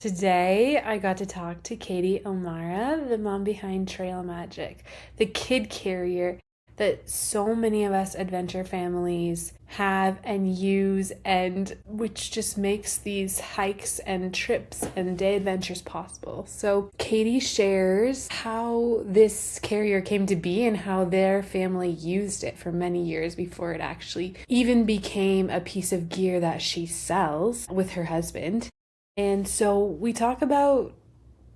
Today, I got to talk to Katie O'Mara, the mom behind Trail Magik, the kid carrier that so many of us adventure families have and use, and which just makes these hikes and trips and day adventures possible. So, Katie shares how this carrier came to be and how their family used it for many years before it actually even became a piece of gear that she sells with her husband. And so we talk about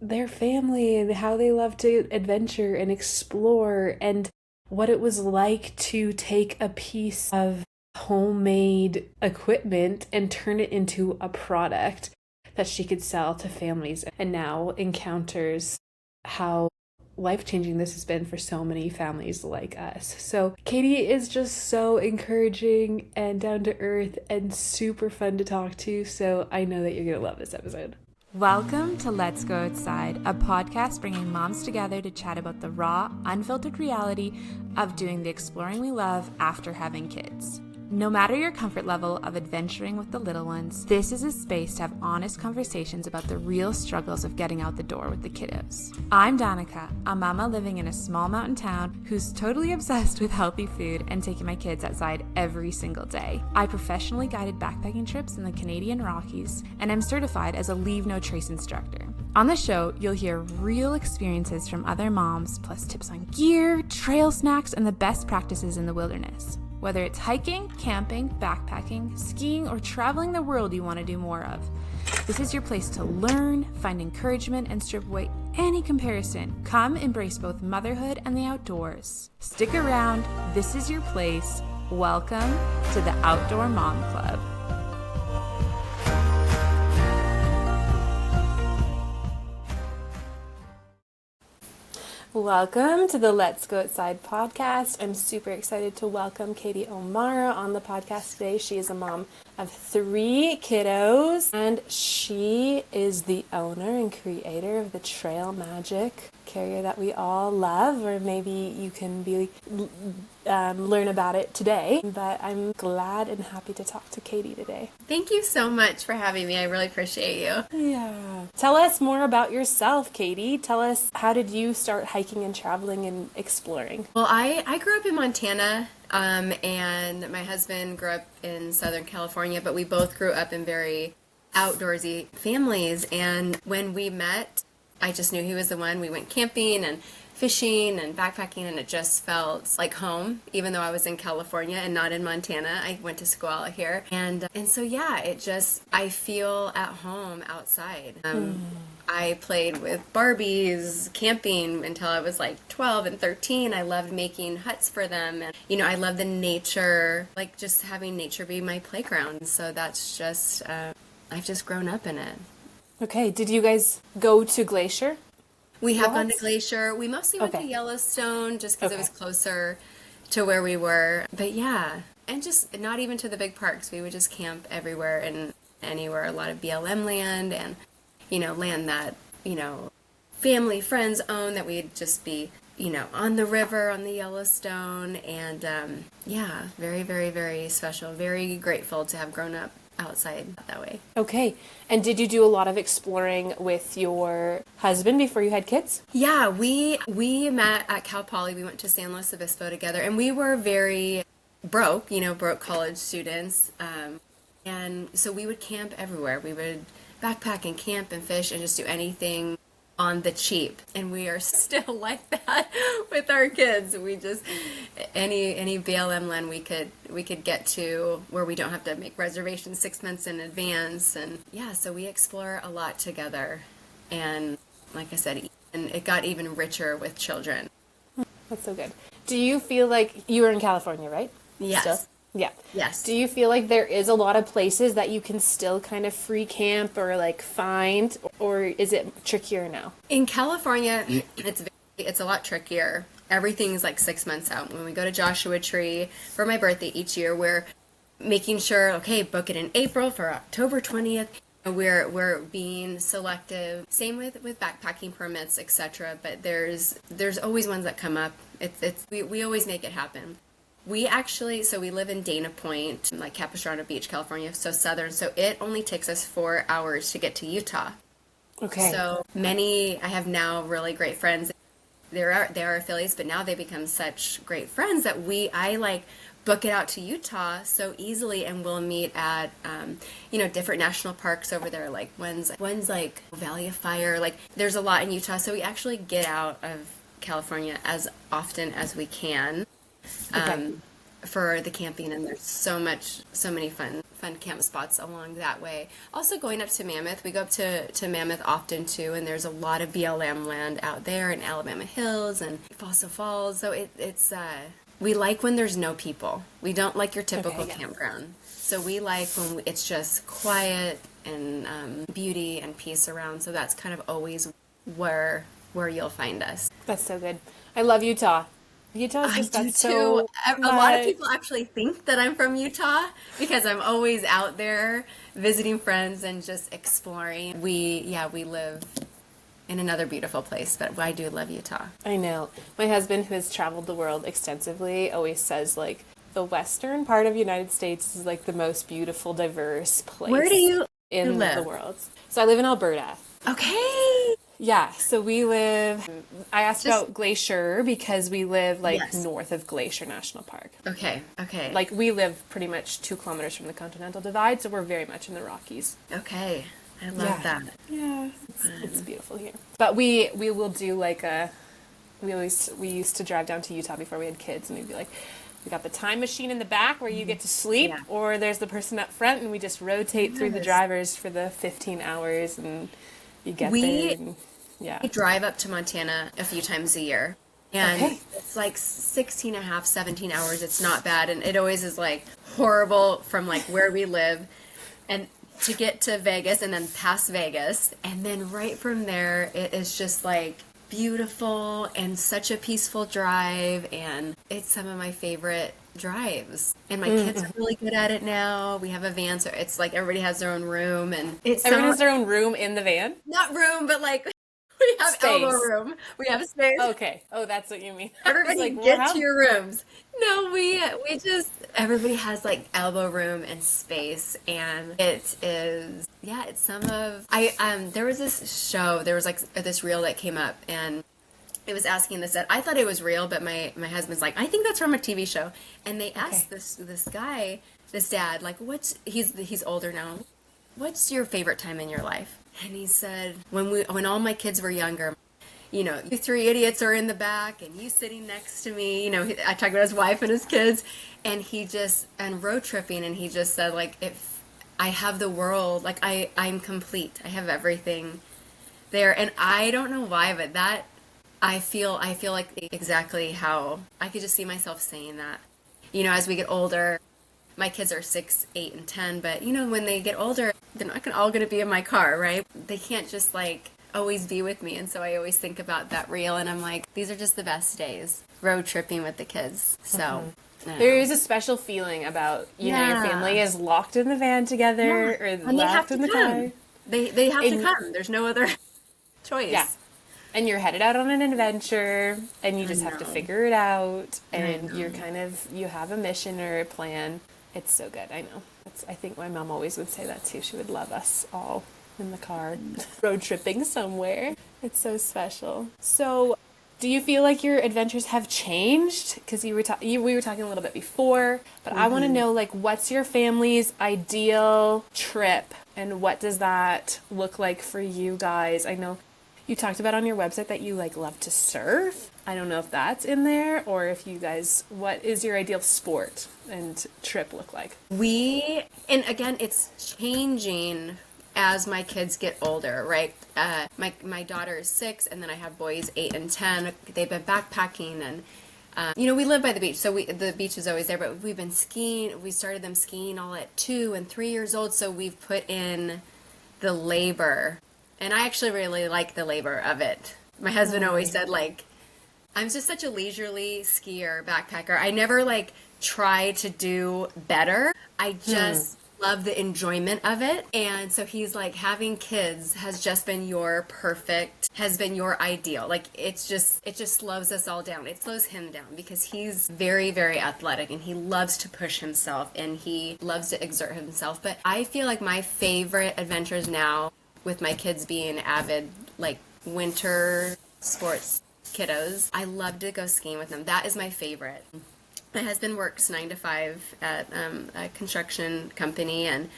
their family and how they love to adventure and explore and what it was like to take a piece of homemade equipment and turn it into a product that she could sell to families, and now encounters how life-changing this has been for so many families like us. So Katie is just so encouraging and down to earth and super fun to talk to, so I know that you're gonna love this episode. Welcome to Let's Go Outside, a podcast bringing moms together to chat about the raw, unfiltered reality of doing the exploring we love after having kids. No matter your comfort level of adventuring with the little ones, this is a space to have honest conversations about the real struggles of getting out the door with the kiddos. I'm Danica, a mama living in a small mountain town who's totally obsessed with healthy food and taking my kids outside every single day. I professionally guided backpacking trips in the Canadian Rockies, and I'm certified as a Leave No Trace instructor. On the show, you'll hear real experiences from other moms, plus tips on gear, trail snacks, and the best practices in the wilderness. Whether it's hiking, camping, backpacking, skiing, or traveling the world you want to do more of, this is your place to learn, find encouragement, and strip away any comparison. Come embrace both motherhood and the outdoors. Stick around. This is your place. Welcome to the Outdoor Mom Club. Welcome to the Let's Go Outside podcast. I'm super excited to welcome Katie O'Mara on the podcast today. She is a mom of 3 kiddos, and she is the owner and creator of the Trail Magik carrier that we all love, or maybe you can learn about it today. But I'm glad and happy to talk to Katie today. Thank you so much for having me. I really appreciate you. Yeah. Tell us more about yourself, Katie. Tell us, how did you start hiking and traveling and exploring? Well, I grew up in Montana, and my husband grew up in Southern California, but we both grew up in very outdoorsy families. And when we met, I just knew he was the one. We went camping and fishing and backpacking, and it just felt like home, even though I was in California and not in Montana. I went to school out here, and so yeah, I feel at home outside. I played with Barbies, camping until I was like 12 and 13. I loved making huts for them, and I love the nature, like just having nature be my playground. So that's just I've just grown up in it. Okay, did you guys go to Glacier? We have gone to Glacier. We mostly went to Yellowstone just because it was closer to where we were. But yeah, and just not even to the big parks. We would just camp everywhere and anywhere. A lot of BLM land and, land that, family, friends own, that we'd just be, on the river, on the Yellowstone. And yeah, very, very, very special. Very grateful to have grown up outside that way. Okay. And did you do a lot of exploring with your husband before you had kids? Yeah, we met at Cal Poly. We went to San Luis Obispo together, and we were very broke, broke college students. And so we would camp everywhere. We would backpack and camp and fish and just do anything on the cheap. And we are still like that with our kids. We just any BLM land we could get to where we don't have to make reservations 6 months in advance. And yeah, so we explore a lot together. And like I said, and it got even richer with children. That's so good. Do you feel like you were in California, right? Yes. Still? Yeah. Yes. Do you feel like there is a lot of places that you can still kind of free camp or like find, or is it trickier now? In California, it's a lot trickier. Everything's like 6 months out. When we go to Joshua Tree for my birthday each year, we're making sure, okay, book it in April for October 20th. We're being selective. Same with backpacking permits, etc. But there's always ones that come up. We always make it happen. We live in Dana Point, like Capistrano Beach, California, so southern. So it only takes us 4 hours to get to Utah. Okay. So many, I have now really great friends. They are affiliates, but now they become such great friends that I like book it out to Utah so easily, and we'll meet at different national parks over there. Like one's like Valley of Fire. Like there's a lot in Utah, so we actually get out of California as often as we can Okay. for the camping, and there's so many fun camp spots along that way. Also going up to Mammoth, we go up to Mammoth often too, and there's a lot of BLM land out there in Alabama Hills and Fossil Falls. So it's we like when there's no people. We don't like your typical Okay, yeah. campground. So we like when it's just quiet and beauty and peace around. So that's kind of always where you'll find us. That's so good. I love Utah. Utah is I just do that's too. so A lot of much. people actually think that I'm from Utah because I'm always out there visiting friends and just exploring. We live in another beautiful place, but I do love Utah. I know. My husband, who has traveled the world extensively, always says like the western part of the United States is like the most beautiful, diverse Where do place you in the live? world. So I live in Alberta. Okay. Yeah, so we live. I asked Just about Glacier because we live like yes. north of Glacier National Park. Okay. Okay. Like we live pretty much 2 kilometers from the Continental Divide, so we're very much in the Rockies. okay. I love Yeah. that. Yeah, it's beautiful here. But we will do like we used to drive down to Utah before we had kids, and we'd be like, we got the time machine in the back where you get to sleep, Yeah. or there's the person up front, and we just rotate through the Yes. drivers for the 15 hours, and you get We there. And, yeah. I drive up to Montana a few times a year. And Okay. it's like 16 and a half, 17 hours. It's not bad. And it always is like horrible from like where we live and to get to Vegas and then past Vegas. And then right from there, it is just like beautiful and such a peaceful drive. And it's some of my favorite drives. And my kids are really good at it now. We have a van, so it's like everybody has their own room. And it's Everyone has their own room in the van? not room, but like we have elbow Space. room. We have space. Okay. Oh, that's what you mean. I was Everybody like, get wow. to your rooms. No, we just everybody has like elbow room and space, and it is it's some of there was this show, there was like this reel that came up, and it was asking this that I thought it was real, but my husband's like, I think that's from a TV show, and they asked this guy, this dad, like, he's older now, what's your favorite time in your life? And he said, when all my kids were younger, you three idiots are in the back and you sitting next to me. I talked about his wife and his kids, and and road tripping, and he just said, like, if I have the world, like I'm complete. I have everything there. And I don't know why, but that I feel like exactly how I could just see myself saying that. As we get older, my kids are 6, 8, and 10, but when they get older, they're not all going to be in my car, right? They can't just like always be with me. And so I always think about that reel, and I'm like, these are just the best days, road tripping with the kids. So I don't There know. is a special feeling about, your Yeah. family is locked in the van together or And they have locked to in the come. car. They have to And- come. There's no other choice. Yeah. And you're headed out on an adventure, and you just have to know. figure it out, and know. you have a mission or a plan. It's so good. I know. I think my mom always would say that too. She would love us all in the car, road tripping somewhere. It's so special. So, do you feel like your adventures have changed? Because we were talking a little bit before, but I want to know, like, what's your family's ideal trip, and what does that look like for you guys? I know you talked about on your website that you like love to surf. I don't know if that's in there, or if you guys, what is your ideal sport and trip look like? And again, it's changing as my kids get older, right? My daughter is 6, and then I have boys 8 and 10. They've been backpacking, and we live by the beach, so the beach is always there. But we've been skiing. We started them skiing all at 2 and 3 years old, so we've put in the labor, and I actually really like the labor of it. My husband always said, like, I'm just such a leisurely skier, backpacker. I never like try to do better. I just love the enjoyment of it. And so he's like, having kids has been your ideal. Like it just slows us all down. It slows him down because he's very, very athletic, and he loves to push himself, and he loves to exert himself. But I feel like my favorite adventures now with my kids being avid, like, winter sports kiddos, I love to go skiing with them. That is my favorite. My husband works 9 to 5 at a construction company, and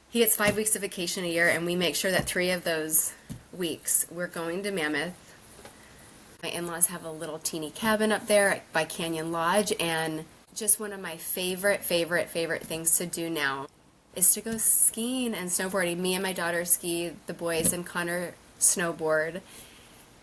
he gets 5 weeks of vacation a year, and we make sure that 3 of those weeks we're going to Mammoth. My in-laws have a little teeny cabin up there by Canyon Lodge, and just one of my favorite things to do now is to go skiing and snowboarding. Me and my daughter ski, the boys and Connor snowboard.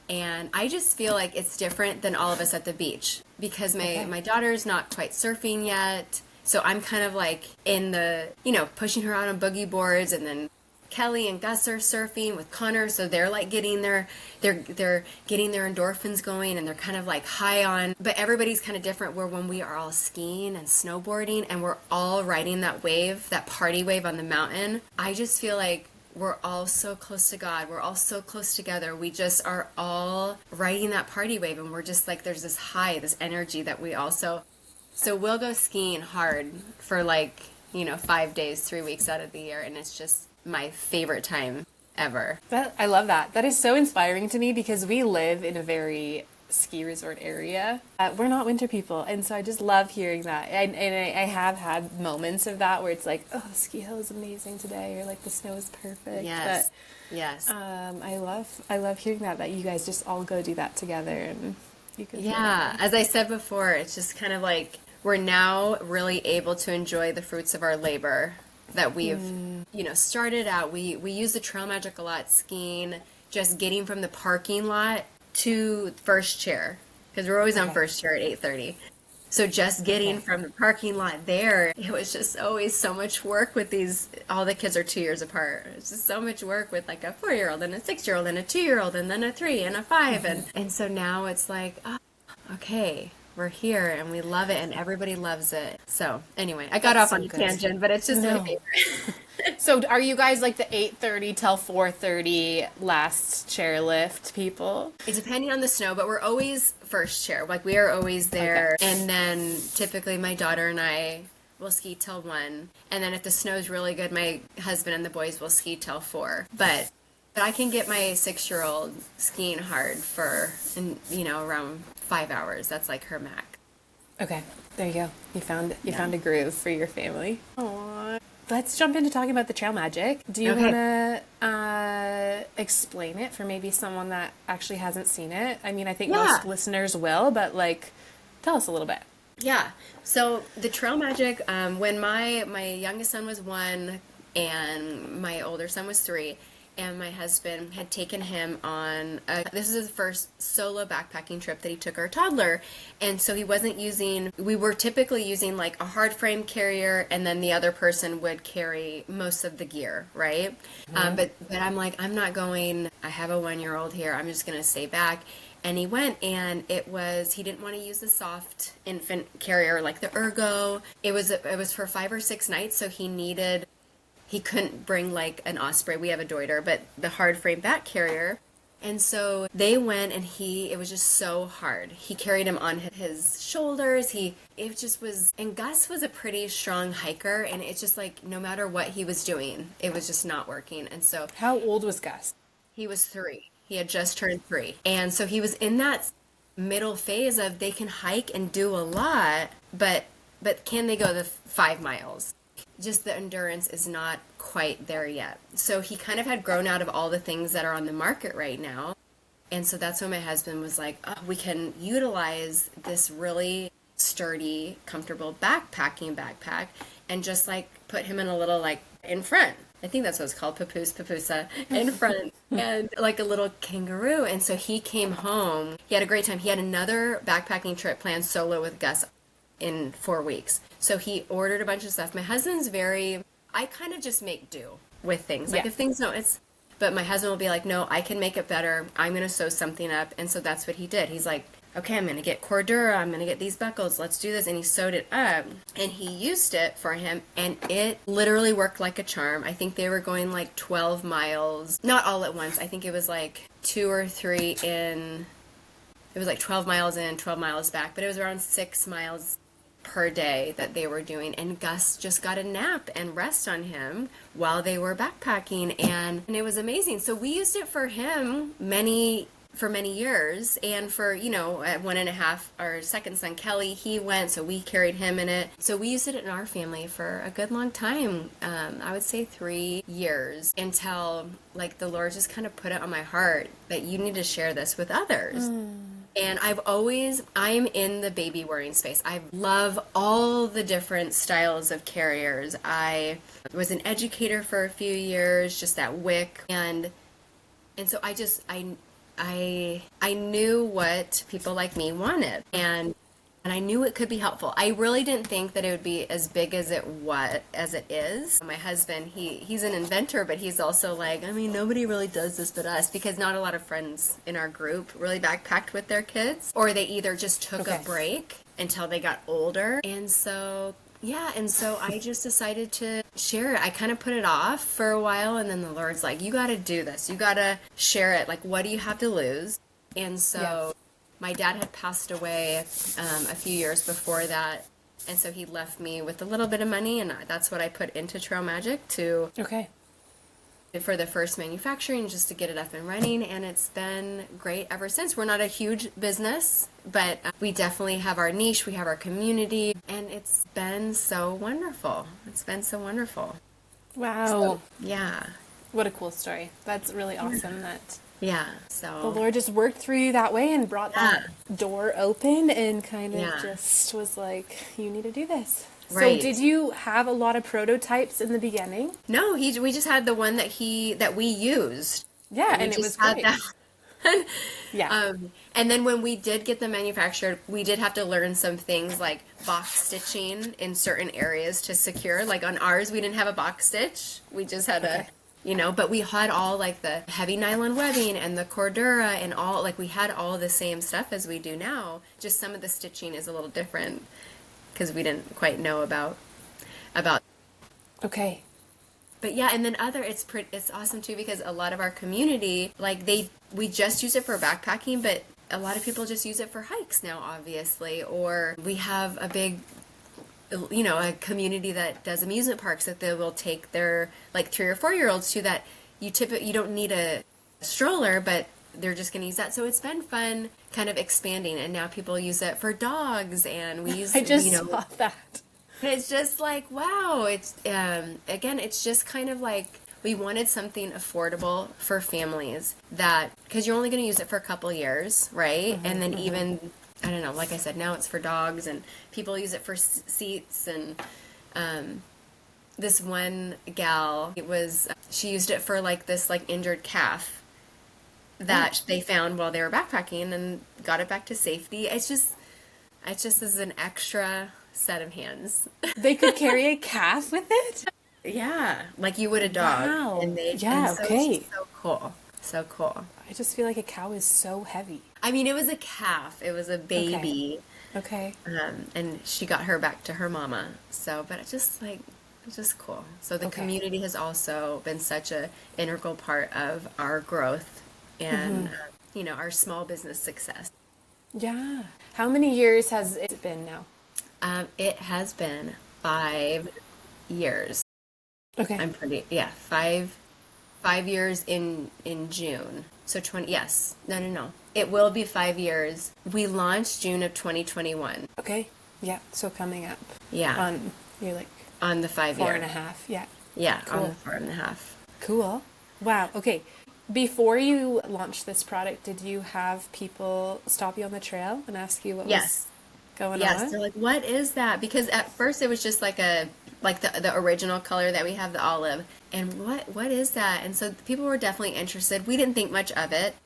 And I just feel like it's different than all of us at the beach because my daughter's not quite surfing yet. So I'm kind of like in the, pushing her out on boogie boards, and then Kelly and Gus are surfing with Connor. So they're like they're getting their endorphins going, and they're kind of like high on, but everybody's kind of different, where when we are all skiing and snowboarding and we're all riding that wave, that party wave on the mountain, I just feel like we're all so close to God. We're all so close together. We just are all riding that party wave, and we're just like, there's this high, this energy that we also, so we'll go skiing hard for 5 days, 3 weeks out of the year. And it's just my favorite time ever. I love that. That is so inspiring to me because we live in a very ski resort area. We're not winter people, and so I just love hearing that. And I have had moments of that where it's like, oh, the ski hill is amazing today, or like the snow is perfect. Yes. But, yes. I love hearing that you guys just all go do that together, and you can. Yeah. As I said before, it's just kind of like we're now really able to enjoy the fruits of our labor that we've, started out. We use the Trail Magik a lot skiing, just getting from the parking lot to first chair, because we're always on first chair at 8:30. So just getting from the parking lot there, it was just always so much work with these, all the kids are 2 years apart. It's just so much work with like a 4-year-old and a 6-year-old and a 2-year-old and then a 3 and a 5. And so now it's like, oh, okay, we're here and we love it and everybody loves it. So anyway, I got off on a tangent, but it's just my favorite. So are you guys like the 8:30 till 4:30 last chairlift people? It's depending on the snow, but we're always first chair. Like we are always there. Okay. And then typically my daughter and I will ski till 1. And then if the snow's really good, my husband and the boys will ski till 4. But I can get my 6-year-old skiing hard for, around 5 hours. That's like her max. Okay, there you go. You found a groove for your family. Aww. Let's jump into talking about the Trail Magik. Do you want to explain it for maybe someone that actually hasn't seen it? I mean, I think most listeners will, but tell us a little bit. Yeah. So the Trail Magik, when my youngest son was 1 and my older son was 3, and my husband had taken him on, this is his first solo backpacking trip that he took our toddler. And so we were typically using like a hard frame carrier, and then the other person would carry most of the gear, right? Mm-hmm. But I'm like, I'm not going, I have a 1-year-old here, I'm just going to stay back. And he went, and he didn't want to use the soft infant carrier like the Ergo. It was for 5 or 6 nights, so he couldn't bring like an Osprey. We have a Deuter, but the hard frame back carrier. And so they went, and it was just so hard. He carried him on his shoulders. And Gus was a pretty strong hiker, and it's just like no matter what he was doing, it was just not working. And so, how old was Gus? He was 3. He had just turned 3. And so he was in that middle phase of they can hike and do a lot, but can they go the 5 miles? Just the endurance is not quite there yet. So he kind of had grown out of all the things that are on the market right now. And so that's when my husband was like, oh, we can utilize this really sturdy, comfortable backpack and just like put him in a little like in front. I think that's what it's called, papusa, in front, and like a little kangaroo. And so he came home. He had a great time. He had another backpacking trip planned solo with Gus in 4 weeks. So he ordered a bunch of stuff. My husband's I kind of just make do with things. Like if things don't, but my husband will be like, no, I can make it better. I'm going to sew something up. And so that's what he did. He's like, okay, I'm going to get Cordura. I'm going to get these buckles. Let's do this. And he sewed it up, and he used it for him. And it literally worked like a charm. I think they were going like 12 miles, not all at once. I think it was like 2 or 3 in, it was like 12 miles in, 12 miles back, but it was around 6 miles per day that they were doing, and Gus just got a nap and rest on him while they were backpacking, and it was amazing. So we used it for him for many years, and for, at 1.5, our second son Kelly, he went, so we carried him in it. So we used it in our family for a good long time. I would say 3 years, until like the Lord just kind of put it on my heart that you need to share this with others. And I'm in the baby wearing space. I love all the different styles of carriers. I was an educator for a few years, just at WIC, and so I knew what people like me wanted, and I knew it could be helpful. I really didn't think that it would be as big as it is. My husband, he's an inventor, but he's also like, I mean, nobody really does this but us, because not a lot of friends in our group really backpacked with their kids, or they either just took a break until they got older. And so I just decided to share it. I kind of put it off for a while, and then the Lord's like, you got to do this. You got to share it. Like, what do you have to lose? And so my dad had passed away a few years before that, and so he left me with a little bit of money, and that's what I put into Trail Magik for the first manufacturing, just to get it up and running, and it's been great ever since. We're not a huge business, but we definitely have our niche, we have our community, and it's been so wonderful. Wow. So, yeah. What a cool story. That's really awesome that So the Lord just worked through you that way and brought that door open, and kind of just was like, you need to do this. Right. So did you have a lot of prototypes in the beginning? No, we just had the one that we used. Yeah, and it was great. And then when we did get them manufactured, we did have to learn some things like box stitching in certain areas to secure. Like on ours, we didn't have a box stitch. We just had but we had all like the heavy nylon webbing and the cordura and all, like we had all the same stuff as we do now. Just some of the stitching is a little different because we didn't quite know about. Okay. But yeah, and then it's awesome too, because a lot of our community, like we just use it for backpacking, but a lot of people just use it for hikes now, obviously. Or we have a big, a community that does amusement parks that they will take their like 3 or 4-year-olds to, that you don't need a stroller, but they're just going to use that. So it's been fun kind of expanding, and now people use it for dogs, and we use I just saw that. It's just like, wow, it's again, it's just kind of like we wanted something affordable for families, that because you're only going to use it for a couple years, right? And then even, I don't know, like I said, now it's for dogs, and people use it for seats. And this one gal, she used it for like this like injured calf that they found while they were backpacking, and got it back to safety. It's just as an extra set of hands. They could carry a calf with it? Yeah, like you would a dog. Wow. It's so cool. So cool. I just feel like a cow is so heavy. I mean, it was a calf. It was a baby. Okay. And she got her back to her mama. So, but it's just cool. So the community has also been such a integral part of our growth and, our small business success. Yeah. How many years has it been now? It has been 5 years. Okay. I'm pretty, 5 years in June. So 20, yes. No. It will be 5 years. We launched June of 2021. Okay. Yeah. So coming up. Yeah. On the 5 year. 4.5. Yeah. Yeah. Cool. On the 4.5. Cool. Wow. Okay. Before you launched this product, did you have people stop you on the trail and ask you what was going on? Yes. They're like, what is that? Because at first it was just like the original color that we have, the olive. And what is that? And so people were definitely interested. We didn't think much of it.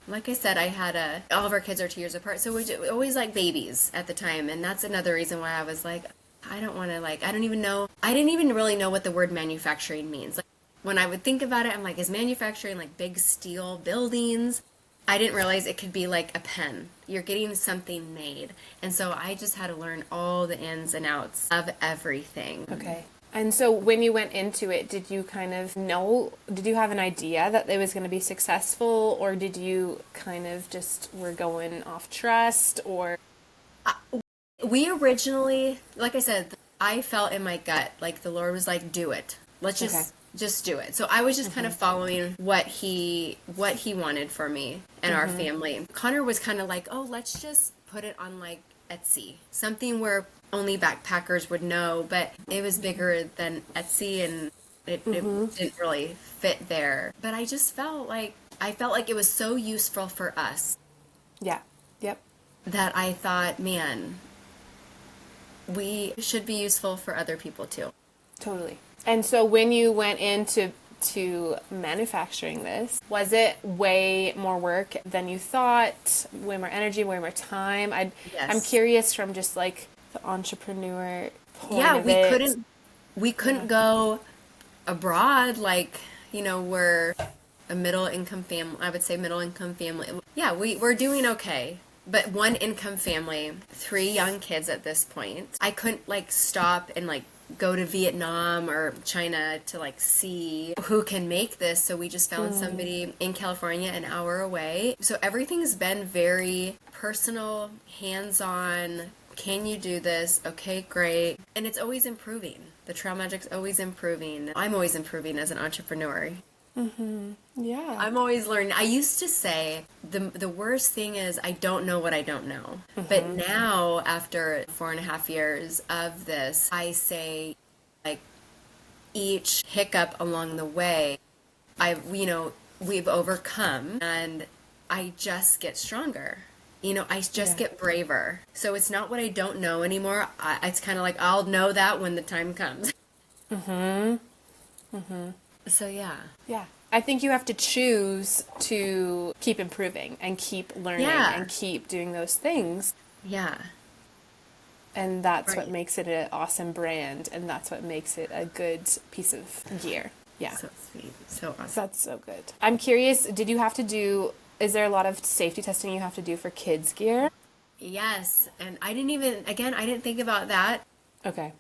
Like I said, I had all of our kids are 2 years apart, so we were always like babies at the time. And that's another reason why I was like, I don't want to I didn't even really know what the word manufacturing means. Like when I would think about it, I'm like, is manufacturing like big steel buildings? I didn't realize it could be like a pen. You're getting something made. And so I just had to learn all the ins and outs of everything. Okay. And so when you went into it, did you did you have an idea that it was going to be successful, or did you kind of just were going off trust, or? We originally, like I said, I felt in my gut, like the Lord was like, do it. Let's just do it. So I was just kind of following what he wanted for me and our family. Connor was kind of like, oh, let's just put it on like Etsy, something where only backpackers would know, but it was bigger than Etsy and it didn't really fit there. But I just felt like it was so useful for us. Yeah. Yep. That I thought, man, we should be useful for other people too. Totally. And so when you went into manufacturing this, was it way more work than you thought? Way more energy, way more time? I'm curious from just like the entrepreneur point of it. We couldn't go abroad like, we're a middle income family. I would say middle income family. Yeah, we're doing okay. But one income family, 3 young kids at this point. I couldn't like stop and like go to Vietnam or China to like see who can make this. So we just found somebody in California an hour away. So everything's been very personal, hands-on. Can you do this? Okay, great. And it's always improving. The Trail Magic's always improving. I'm always improving as an entrepreneur. Yeah. I'm always learning. I used to say the worst thing is I don't know what I don't know. But now, after 4.5 years of this, I say like each hiccup along the way, we've overcome, and I just get stronger. I just get braver. So it's not what I don't know anymore. It's kind of like I'll know that when the time comes. So yeah. Yeah. I think you have to choose to keep improving and keep learning and keep doing those things. Yeah. And that's what makes it an awesome brand, and that's what makes it a good piece of gear. Yeah. So sweet. So awesome. That's so good. I'm curious, is there a lot of safety testing you have to do for kids gear? Yes. And I didn't think about that. Okay.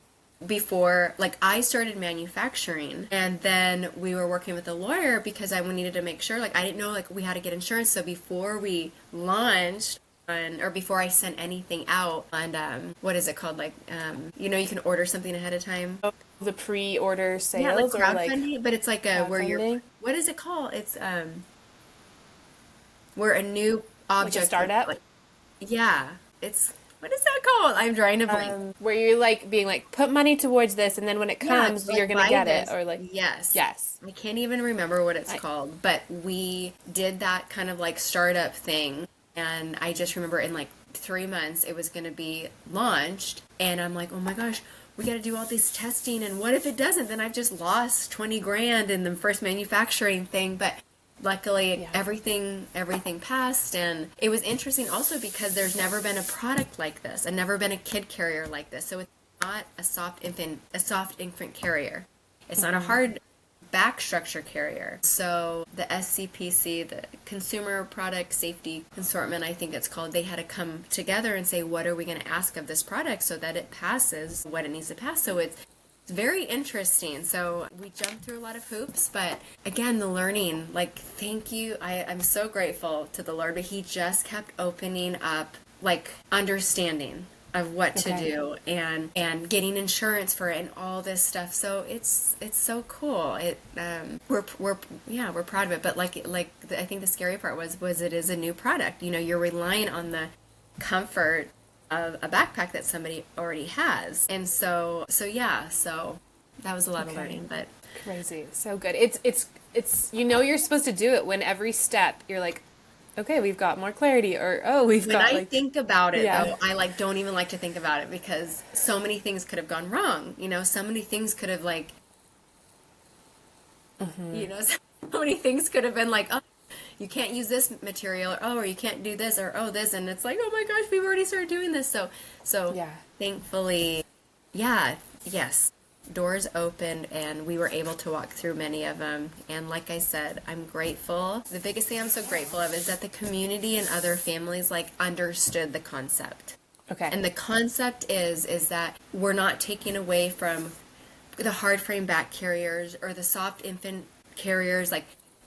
Before, like, I started manufacturing, and then we were working with a lawyer because I needed to make sure, like, I didn't know, like, we had to get insurance. So before we launched or before I sent anything out on what is it called, like, you can order something ahead of time. Oh, the pre-order sales. Yeah, like crowdfunding, but it's like where you're, what is it called? It's where a new object, like a startup. Yeah, it's. What is that called? I'm drawing a blank. Where you're like being like, put money towards this, and then when it comes, you're gonna get this. It, or like yes. I can't even remember what it's called, but we did that kind of like startup thing, and I just remember in like 3 months it was gonna be launched, and I'm like, oh my gosh, we got to do all this testing, and what if it doesn't? Then I've just lost 20 grand in the first manufacturing thing, but. Luckily, everything passed, and it was interesting also because there's never been a product like this, and never been a kid carrier like this. So it's not a soft infant carrier. It's not a hard back structure carrier. So the SCPC, the Consumer Product Safety Consortium, I think it's called, they had to come together and say, what are we going to ask of this product so that it passes what it needs to pass. So it's very interesting. So we jumped through a lot of hoops, but again, the learning, like, thank you. I'm so grateful to the Lord, but he just kept opening up, like, understanding of what to do and getting insurance for it and all this stuff. So it's so cool. We're proud of it. But I think the scary part was it is a new product. You're relying on the comfort of a backpack that somebody already has, and so that was a lot of learning, but crazy, so good. It's you're supposed to do it when every step you're like, okay, we've got more clarity, or when I think about it though, I don't even like to think about it because so many things could have gone wrong. So many things could have so many things could have been like, oh, you can't use this material, or you can't do this, or this, and it's like, oh my gosh, we've already started doing this. So thankfully, yes, doors opened, and we were able to walk through many of them. And like I said, I'm grateful. The biggest thing I'm so grateful of is that the community and other families understood the concept. Okay. And the concept is that we're not taking away from the hard frame back carriers or the soft infant carriers.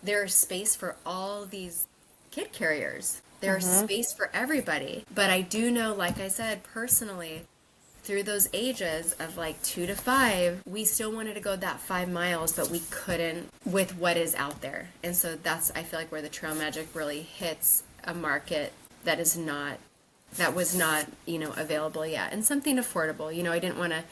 There's space for all these kid carriers. There's space for everybody. But I do know, like I said, personally, through those ages of like 2 to 5, we still wanted to go that 5 miles, but we couldn't with what is out there. And so that's, I feel like, where the Trail Magic really hits a market that was not, available yet, and something affordable. I didn't want to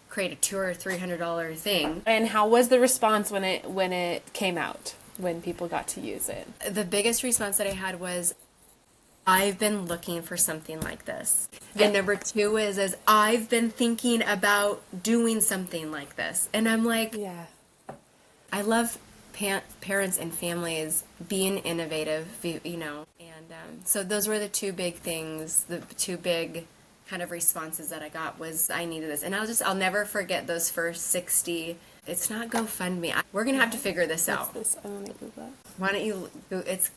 create a $200 or $300 thing. And how was the response when it came out, when people got to use it? The biggest response that I had was, I've been looking for something like this. And number 2 is I've been thinking about doing something like this. And I'm like, Yeah. I love parents and families being innovative, and so those were the 2 big things, the 2 big kind of responses that I got was I needed this. And I'll never forget those first 60. It's not GoFundMe. We're going to have to figure this out. What's this? I want to Google it. Why don't you,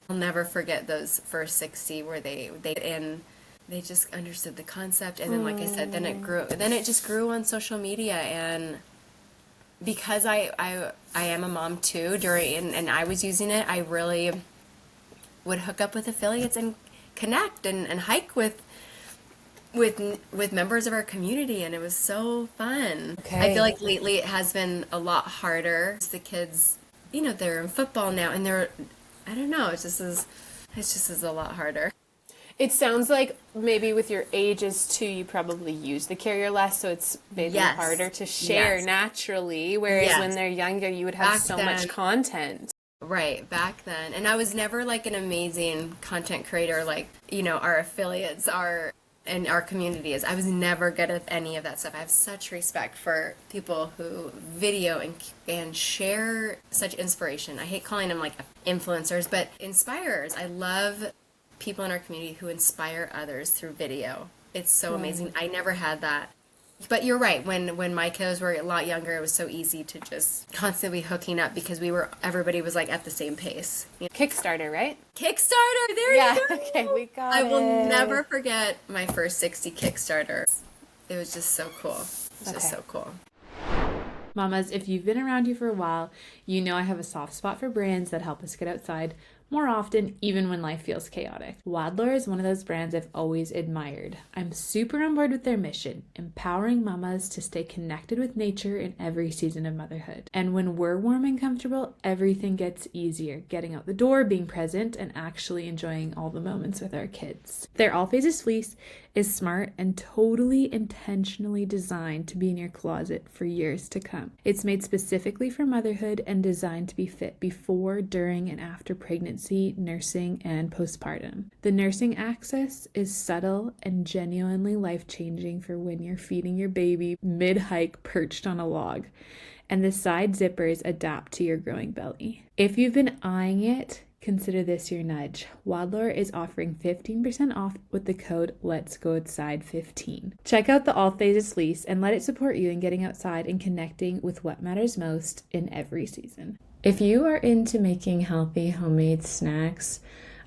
I'll never forget those first 60 where they just understood the concept. And then, like I said, then it just grew on social media. And because I am a mom too, and I was using it, I really would hook up with affiliates and connect and hike with members of our community, and it was so fun. Okay. I feel like lately it has been a lot harder. The kids, they're in football now, and I don't know, it just is a lot harder. It sounds like maybe with your ages too, you probably use the carrier less, so it's maybe harder to share naturally, whereas when they're younger, you would have much content. Right, back then. And I was never like an amazing content creator like, our affiliates are and our community is. I was never good at any of that stuff. I have such respect for people who video and share such inspiration. I hate calling them like influencers, but inspirers. I love people in our community who inspire others through video. It's so amazing. I never had that. But you're right. When my kiddos were a lot younger, it was so easy to just constantly hooking up because everybody was like at the same pace. Kickstarter, right? Kickstarter. There you go. Okay, we got it. I will never forget my first 60 Kickstarter. It was just so cool. It was just so cool. Mamas, if you've been around here for a while, you know I have a soft spot for brands that help us get outside more often, even when life feels chaotic. Toddlers is one of those brands I've always admired. I'm super on board with their mission, empowering mamas to stay connected with nature in every season of motherhood. And when we're warm and comfortable, everything gets easier. Getting out the door, being present, and actually enjoying all the moments with our kids. Their All Phases fleece is smart and totally intentionally designed to be in your closet for years to come. It's made specifically for motherhood and designed to be fit before, during, and after pregnancy, nursing, and postpartum. The nursing access is subtle and genuinely life-changing for when you're feeding your baby mid-hike perched on a log. And the side zippers adapt to your growing belly. If you've been eyeing it, consider this your nudge. Toddler is offering 15% off with the code Let's Go Outside 15. Check out the All Phases fleece and let it support you in getting outside and connecting with what matters most in every season. If you are into making healthy homemade snacks,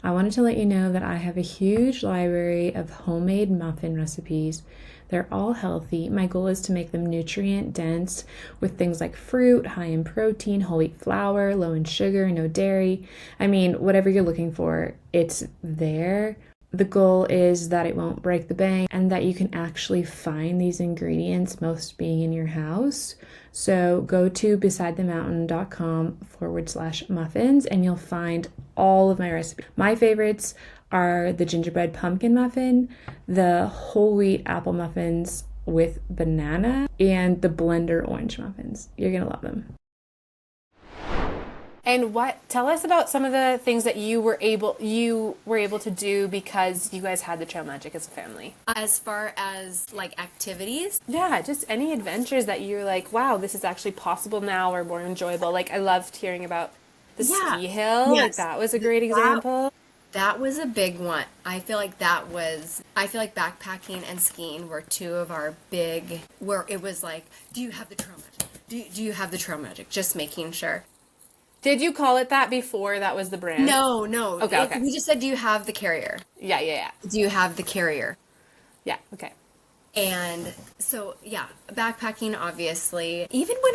I wanted to let you know that I have a huge library of homemade muffin recipes. They're all healthy. My goal is to make them nutrient dense with things like fruit, high in protein, whole wheat flour, low in sugar, no dairy. I mean, whatever you're looking for, it's there. The goal is that it won't break the bank and that you can actually find these ingredients, most being in your house. So go to besidethemountain.com/muffins and you'll find all of my recipes. My favorites are the gingerbread pumpkin muffin, the whole wheat apple muffins with banana, and the blender orange muffins. You're gonna love them. And tell us about some of the things that you were able to do because you guys had the Trail Magic as a family. As far as like activities? Yeah, just any adventures that you're like, wow, this is actually possible now or more enjoyable. Like I loved hearing about the ski hill. Yes. Like that was a great example. That was a big one. I feel like backpacking and skiing were two of our big, where it was like, do you have the Trail Magic? Do you have the Trail Magic? Just making sure. Did you call it that before that was the brand? No. Okay. We just said, do you have the carrier? Yeah. Do you have the carrier? Yeah, okay. And so, yeah, backpacking, obviously. Even when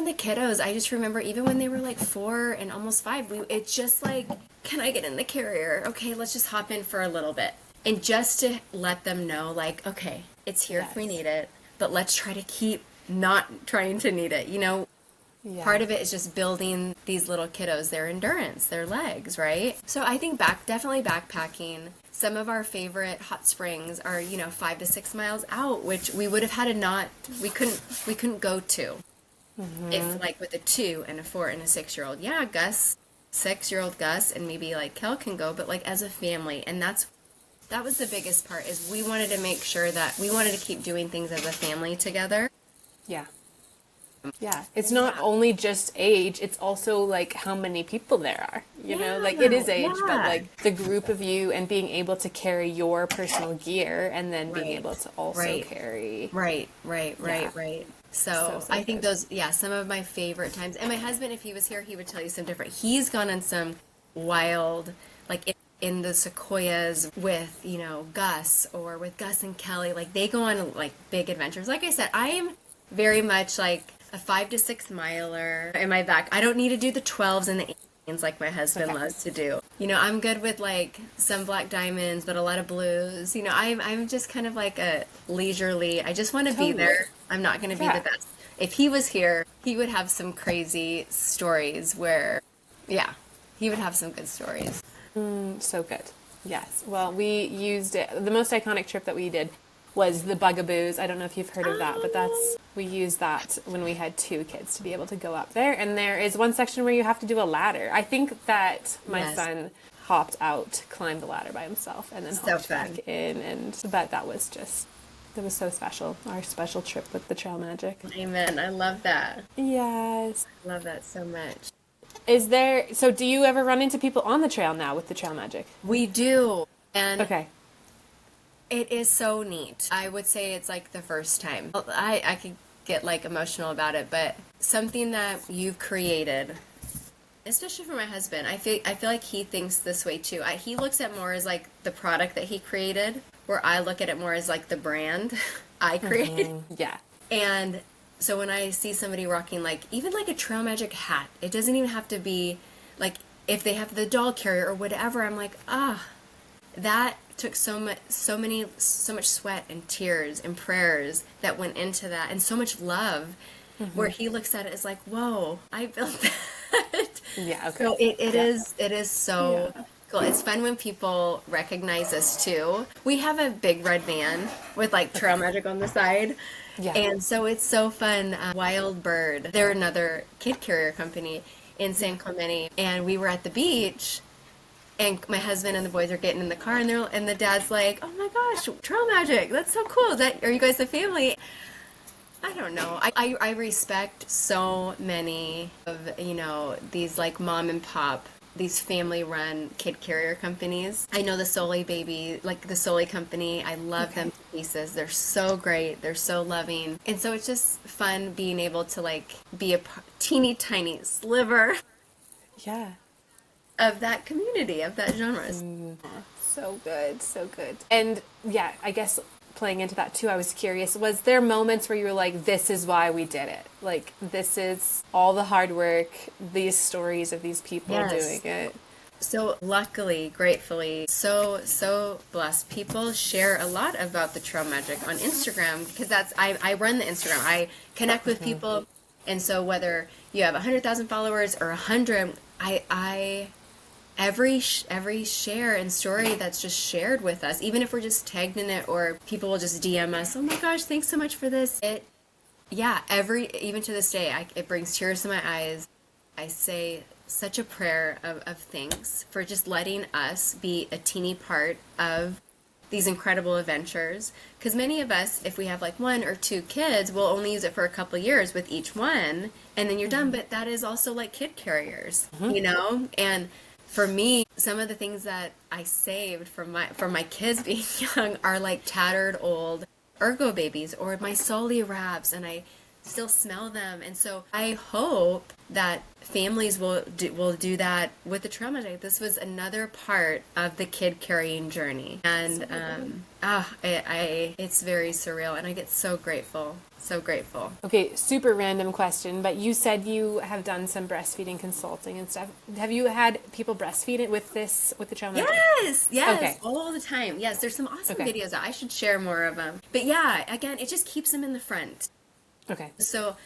the kiddos, I just remember even when they were like 4 and almost 5, it's just like, can I get in the carrier? Okay, let's just hop in for a little bit. And just to let them know, like, okay, It's here if we Yes. need it, but let's try to keep not trying to need it. Yeah. Part of it is just building these little kiddos, their endurance, their legs, right? So I think definitely backpacking. Some of our favorite hot springs are, 5 to 6 miles out, which we would have had we couldn't go to if like with a 2 and a 4 and a 6-year-old. Yeah, Gus, 6-year-old Gus and maybe like Kel can go, but like as a family. And that was the biggest part, is we wanted to make sure that we wanted to keep doing things as a family together. Yeah. Yeah. It's not only just age, it's also like how many people there are. You know, like it is age, but yeah. like the group of you and being able to carry your personal gear and then being Right. able to also Right. carry. Right. So I think good. some of my favorite times. And my husband, if he was here, he would tell you some different. He's gone on some wild, like in the sequoias with, Gus, or with Gus and Kelly. Like they go on like big adventures. Like I said, I am very much like a 5 to 6 miler in my back. I don't need to do the 12s and the 18s like my husband loves to do. I'm good with like some black diamonds, but a lot of blues. I'm just kind of like a leisurely. I just want to be Totally. there. I'm not going to be Yeah. the best. If he was here, he would have some crazy stories where, yeah, he would have some good stories. So good. Yes. Well, we used it. The most iconic trip that we did was the Bugaboos. I don't know if you've heard of that, but we used that when we had 2 kids to be able to go up there. And there is one section where you have to do a ladder. I think that my Yes. son hopped out, climbed the ladder by himself, and then So hopped fun. back in. But that was so special. Our special trip with the Trail Magic. Amen. I love that. Yes. Love that so much. Do you ever run into people on the trail now with the Trail Magic? We do. And Okay. it is so neat. I would say it's like the first time. I could get like emotional about it, but something that you've created, especially for my husband, I feel like he thinks this way too. He looks at more as like the product that he created, where I look at it more as like the brand I created. Yeah. And so when I see somebody rocking like even like a Trail Magic hat, it doesn't even have to be like, if they have the doll carrier or whatever, I'm like, that took so much sweat and tears and prayers that went into that, and so much love, where he looks at it as like, whoa, I built that. Yeah. Okay. So it is so cool. It's fun when people recognize us too. We have a big red van with like Trail Magic on the side. Yeah. And so it's so fun. Wild Bird, they're another kid carrier company in San Clemente, and we were at the beach, and my husband and the boys are getting in the car, and the dad's like, "Oh my gosh, Trail Magic! That's so cool! Are you guys a family?" I don't know. I respect so many of these like mom and pop, these family run kid carrier companies. I know the Soli baby, like the Soli company. I love them to pieces. They're so great. They're so loving, and so it's just fun being able to like be a teeny tiny sliver Yeah. of that community, of that genre. So good, so good. And yeah, I guess playing into that too, I was curious, was there moments where you were like, this is why we did it? Like, this is all the hard work, these stories of these people doing it. So luckily, gratefully, so blessed. People share a lot about the Trail Magic on Instagram, because I run the Instagram. I connect with people, and so whether you have 100,000 followers or 100, every share and story that's just shared with us, even if we're just tagged in it, or people will just DM us, oh my gosh, thanks so much for this. Even to this day, it brings tears to my eyes. I say such a prayer of thanks for just letting us be a teeny part of these incredible adventures. Because many of us, if we have like 1 or 2 kids, we'll only use it for a couple of years with each one, and then you're done. But that is also like kid carriers, And for me, some of the things that I saved from my kids being young are like tattered old Ergo babies or my Soli wraps, and I still smell them. And so I hope that families will do that with the Trail Magic. This was another part of the kid carrying journey, and it's very surreal, and I get so grateful, so grateful. Okay, super random question, but you said you have done some breastfeeding consulting and stuff. Have you had people breastfeed it with the Trail Magic? Yes, Okay. all the time. Yes, there's some awesome Okay. videos. I should share more of them. But yeah, again, it just keeps them in the front. Okay. So,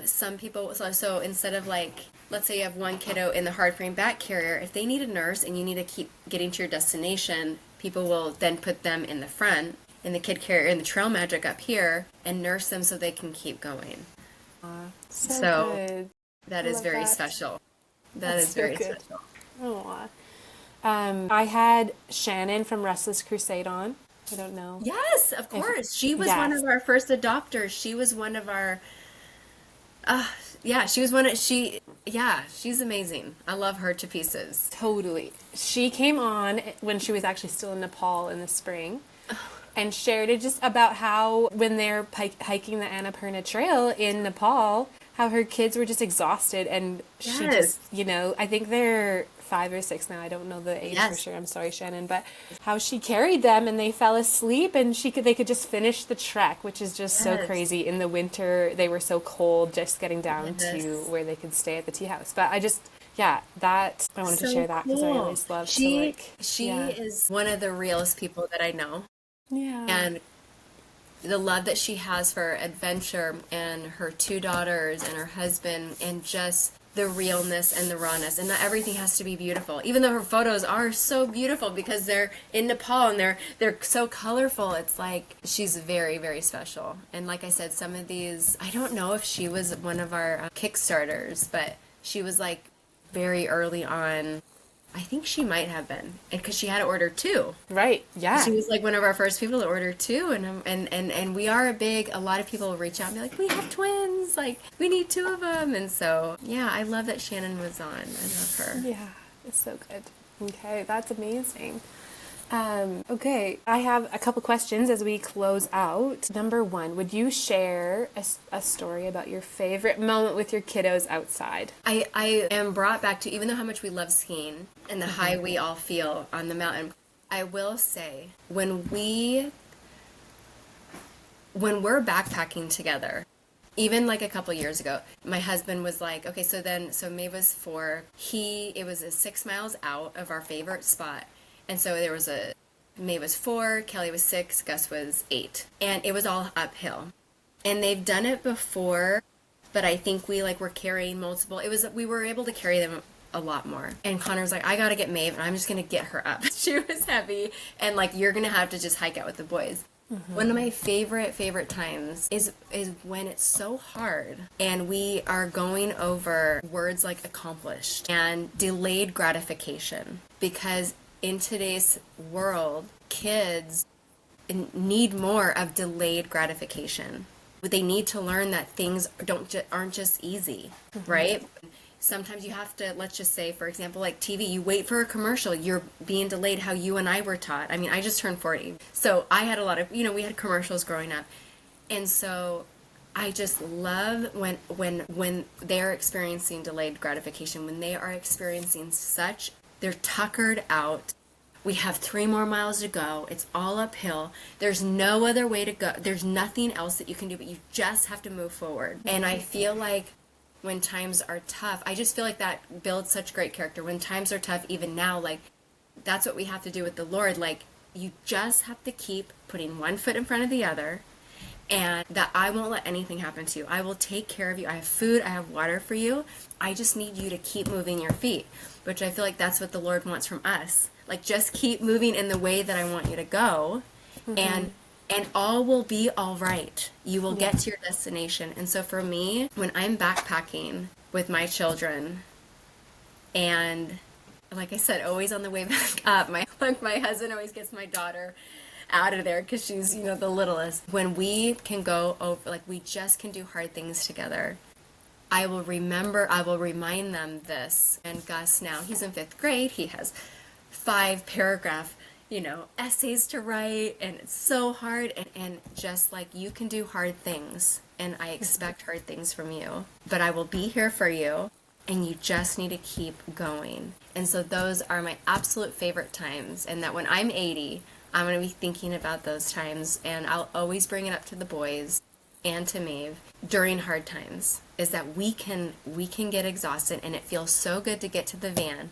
some people, so instead of like, let's say you have one kiddo in the hard frame back carrier, if they need a nurse and you need to keep getting to your destination, people will then put them in the front, in the kid carrier, in the Trail Magic up here, and nurse them so they can keep going. So good. That I is love very that. special. That's Is very so good. special. Aw. I had Shannon from Restless Crusade on. I don't know. Yes, of course. She was one Yes. of our first adopters. She was one of our, yeah, she was one of, she's amazing. I love her to pieces. Totally. She came on when she was actually still in Nepal in the spring and shared it just about how when they're hiking the Annapurna Trail in Nepal, how her kids were just exhausted and she Yes. just, I think they're 5 or 6 now. I don't know the age for Yes. sure. I'm sorry, Shannon, but how she carried them and they fell asleep and they could just finish the trek, which is just so Yes. crazy. In the winter, they were so cold just getting down Yes. to where they could stay at the tea house. But that I wanted to So share that because I cool. always love to She yeah. is one of the realest people that I know. Yeah. And the love that she has for adventure and her 2 daughters and her husband and just the realness and the rawness, and not everything has to be beautiful, even though her photos are so beautiful because they're in Nepal and they're so colorful. It's like she's very, very special. And like I said, some of these, I don't know if she was one of our Kickstarters, but she was like very early on. I think she might have been, because she had to order 2. Right. Yeah. She was like one of our first people to order 2, and we are a lot of people reach out and be like, we have twins, like we need 2 of them, and so yeah, I love that Shannon was on. I love her. Yeah. It's so good. Okay, that's amazing. Okay, I have a couple questions as we close out. Number 1, would you share a story about your favorite moment with your kiddos outside? I am brought back to, even though how much we love skiing and the high we all feel on the mountain, I will say when we're backpacking together, even like a couple years ago, my husband was like, okay, so Maeve was 4. It was 6 miles out of our favorite spot. And so Maeve was 4, Kelly was 6, Gus was 8. And it was all uphill. And they've done it before, but I think we were carrying multiple. We were able to carry them a lot more. And Connor was like, I gotta get Maeve, and I'm just gonna get her up. She was heavy, and you're gonna have to just hike out with the boys. One of my favorite times is when it's so hard and we are going over words like accomplished and delayed gratification, because in today's world, kids need more of delayed gratification. They need to learn that things aren't just easy, right? Sometimes you have to, let's just say, for example, like TV, you wait for a commercial, you're being delayed, how you and I were taught. I mean, I just turned 40. So I had a lot of, we had commercials growing up. And so I just love when they're experiencing delayed gratification, when they are experiencing they're tuckered out. We have 3 more miles to go. It's all uphill. There's no other way to go. There's nothing else that you can do, but you just have to move forward. And I feel like when times are tough, I just feel like that builds such great character. When times are tough, even now, that's what we have to do with the Lord. You just have to keep putting one foot in front of the other, and that I won't let anything happen to you. I will take care of you. I have food, I have water for you. I just need you to keep moving your feet, which I feel like that's what the Lord wants from us. Just keep moving in the way that I want you to go, and all will be all right. You will get to your destination. And so for me, when I'm backpacking with my children, and like I said, always on the way back up, my husband always gets my daughter out of there because she's, the littlest. When we can go over, we just can do hard things together, I will remind them this. And Gus now, he's in 5th grade. He has 5 paragraph essays to write, and it's so hard. And just like, you can do hard things, and I expect hard things from you, but I will be here for you, and you just need to keep going. And so those are my absolute favorite times. And that when I'm 80, I'm going to be thinking about those times, and I'll always bring it up to the boys and to Maeve during hard times, is that we can get exhausted, and it feels so good to get to the van,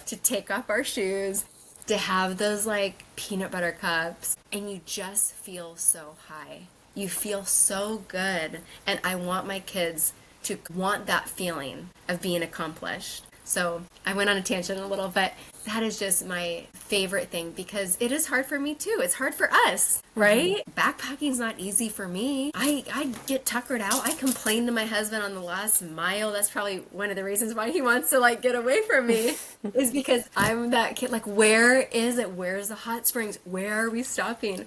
to take off our shoes, to have those like peanut butter cups, and you just feel so high. You feel so good, and I want my kids to want that feeling of being accomplished. So I went on a tangent a little, but that is just my favorite thing, because it is hard for me too. It's hard for us, right? Backpacking's not easy for me. I get tuckered out. I complain to my husband on the last mile. That's probably one of the reasons why he wants to like get away from me, is because I'm that kid. Like, where is it? Where's the hot springs? Where are we stopping?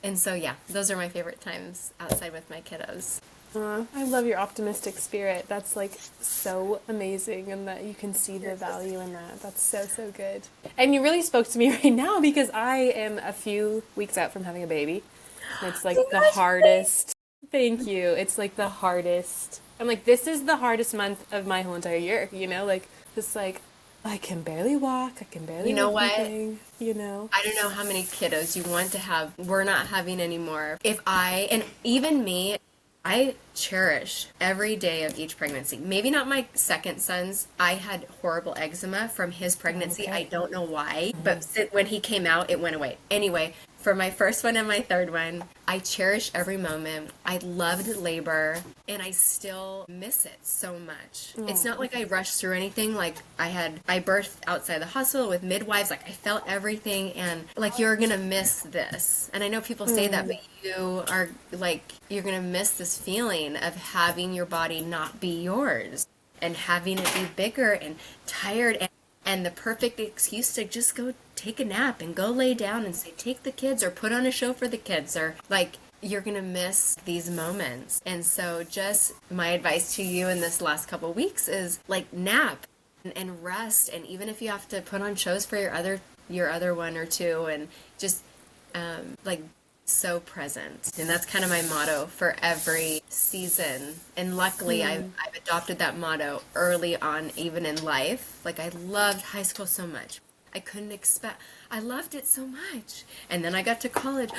And so, yeah, those are my favorite times outside with my kiddos. I love your optimistic spirit. That's like so amazing, and that you can see the value in that. That's so, so good. And you really spoke to me right now, because I am a few weeks out from having a baby. And it's like the hardest. Thank you. It's like the hardest. I'm like, this is the hardest month of my whole entire year, like, just like, I can barely walk, I can barely lift anything, I don't know how many kiddos you want to have. We're not having anymore. And even me, I cherish every day of each pregnancy. Maybe not my second son's. I had horrible eczema from his pregnancy. I don't know why, but when he came out, it went away. Anyway, for my first one and my third one, I cherish every moment. I loved labor, and I still miss it so much. It's not like I rushed through anything. Like, I birthed outside the hospital with midwives. Like, I felt everything, and like, you're gonna miss this. And I know people say that, but you are like, you're gonna miss this feeling of having your body not be yours, and having it be bigger and tired, and the perfect excuse to just go take a nap and go lay down and say, take the kids, or put on a show for the kids, or like, you're gonna miss these moments. And so just my advice to you in this last couple of weeks is like, nap and rest. And even if you have to put on shows for your other one or two, and just like, so present. And that's kind of my motto for every season. And luckily, I've adopted that motto early on, even in life. Like, I loved high school so much. I loved it so much. And then I got to college.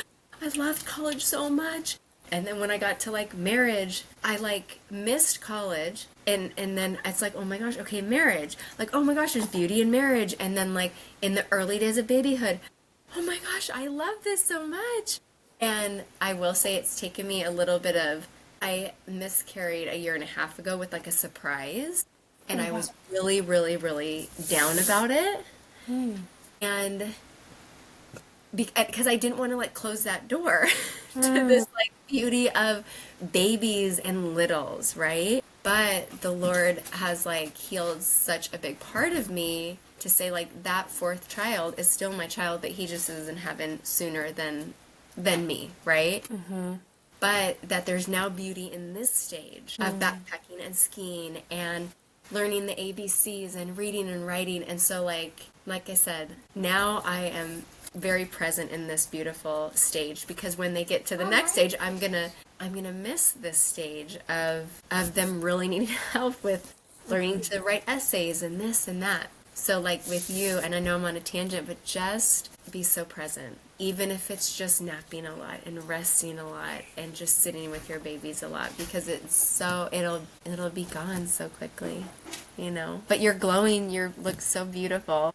I loved college so much. And then when I got to like marriage, I like missed college. And then it's like, oh my gosh, okay, marriage. Like, oh my gosh, there's beauty in marriage. And then like in the early days of babyhood, oh my gosh, I love this so much. And I will say it's taken me a little bit of, I miscarried a year and a half ago with like a surprise. And I was really, really, really down about it. And because I didn't want to like close that door to this like beauty of babies and littles, right? But the Lord has like healed such a big part of me to say like, that fourth child is still my child, but he just is in heaven sooner than me, right? But that there's now beauty in this stage of backpacking and skiing and learning the ABCs and reading and writing. And so like I said, now I am very present in this beautiful stage, because when they get to the next stage, I'm gonna miss this stage of them really needing help with learning to write essays and this and that. So like with you, and I know I'm on a tangent, but just be so present. Even if it's just napping a lot and resting a lot and just sitting with your babies a lot, because it'll be gone so quickly, But you're glowing, you look so beautiful.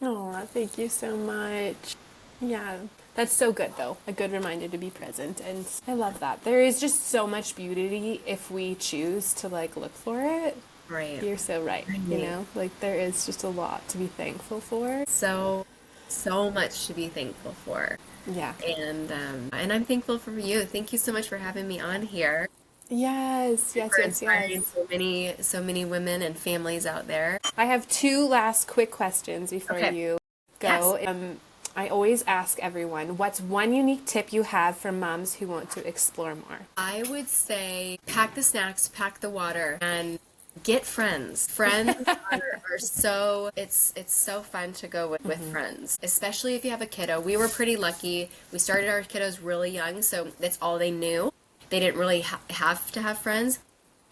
Oh, thank you so much. Yeah, that's so good though. A good reminder to be present, and I love that. There is just so much beauty if we choose to like look for it. Right. You're so right. Like there is just a lot to be thankful for. So much to be thankful for. Yeah. And I'm thankful for you. Thank you so much for having me on here. Yes. For inspiring so many women and families out there. I have two last quick questions before you go. Yes. I always ask everyone, what's one unique tip you have for moms who want to explore more? I would say pack the snacks, pack the water, and get friends. Friends are so, it's so fun to go with friends, especially if you have a kiddo. We were pretty lucky. We started our kiddos really young, so that's all they knew. They didn't really have to have friends.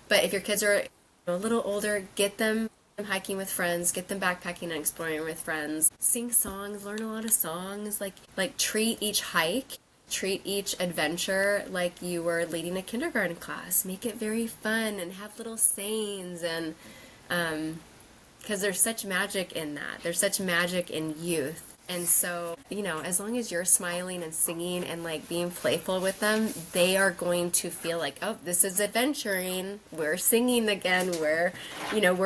But if your kids are a little older, get them hiking with friends, get them backpacking and exploring with friends. Sing songs, learn a lot of songs, like treat each hike, treat each adventure like you were leading a kindergarten class. Make it very fun and have little sayings, and because there's such magic in that. There's such magic in youth. And so, as long as you're smiling and singing and like being playful with them, they are going to feel like, oh, this is adventuring. We're singing again. We're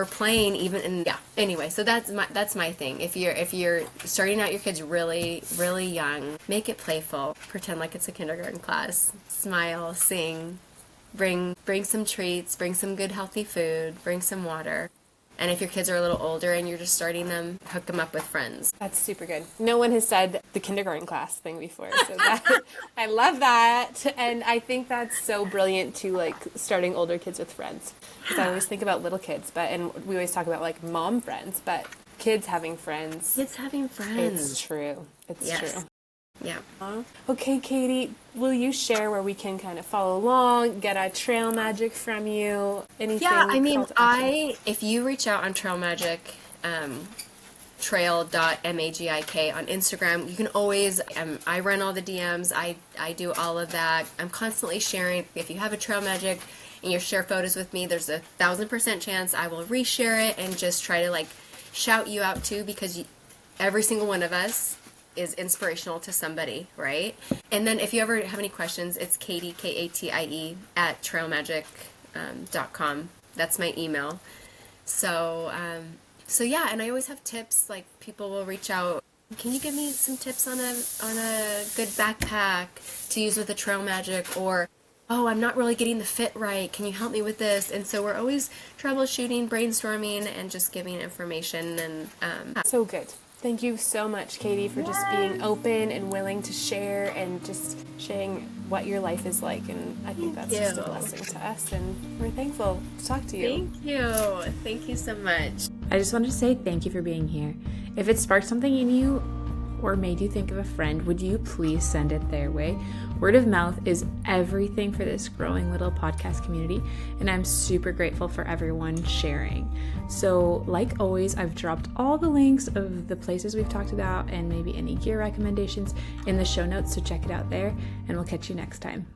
playing even. And yeah. Anyway, so that's my thing. If you're starting out your kids really, really young, make it playful. Pretend like it's a kindergarten class. Smile, sing, bring some treats, bring some good healthy food, bring some water. And if your kids are a little older and you're just starting them, hook them up with friends. That's super good. No one has said the kindergarten class thing before, so I love that. And I think that's so brilliant too, like starting older kids with friends. Because I always think about little kids, and we always talk about like mom friends, but kids having friends. Kids having friends. It's true. It's true. Yeah. Okay, Katie, will you share where we can kind of follow along, get a Trail Magik from you? Anything? Yeah, I mean, if you reach out on Trail Magik, trail.magik on Instagram, you can always, I run all the DMs, I do all of that. I'm constantly sharing. If you have a Trail Magik and you share photos with me, there's 1,000% chance I will reshare it and just try to like shout you out too, because every single one of us is inspirational to somebody, right? And then if you ever have any questions, it's Katie, Katie, at trailmagic.com. That's my email. So yeah, and I always have tips. Like people will reach out. Can you give me some tips on a good backpack to use with a Trail Magik? Or, oh, I'm not really getting the fit right. Can you help me with this? And so we're always troubleshooting, brainstorming, and just giving information. And so good. Thank you so much, Katie, for just being open and willing to share and just sharing what your life is like. And I think that's just a blessing to us, and we're thankful to talk to you. Thank you. Thank you so much. I just wanted to say thank you for being here. If it sparked something in you or made you think of a friend, would you please send it their way? Word of mouth is everything for this growing little podcast community, and I'm super grateful for everyone sharing. So, like always, I've dropped all the links of the places we've talked about and maybe any gear recommendations in the show notes, so check it out there, and we'll catch you next time.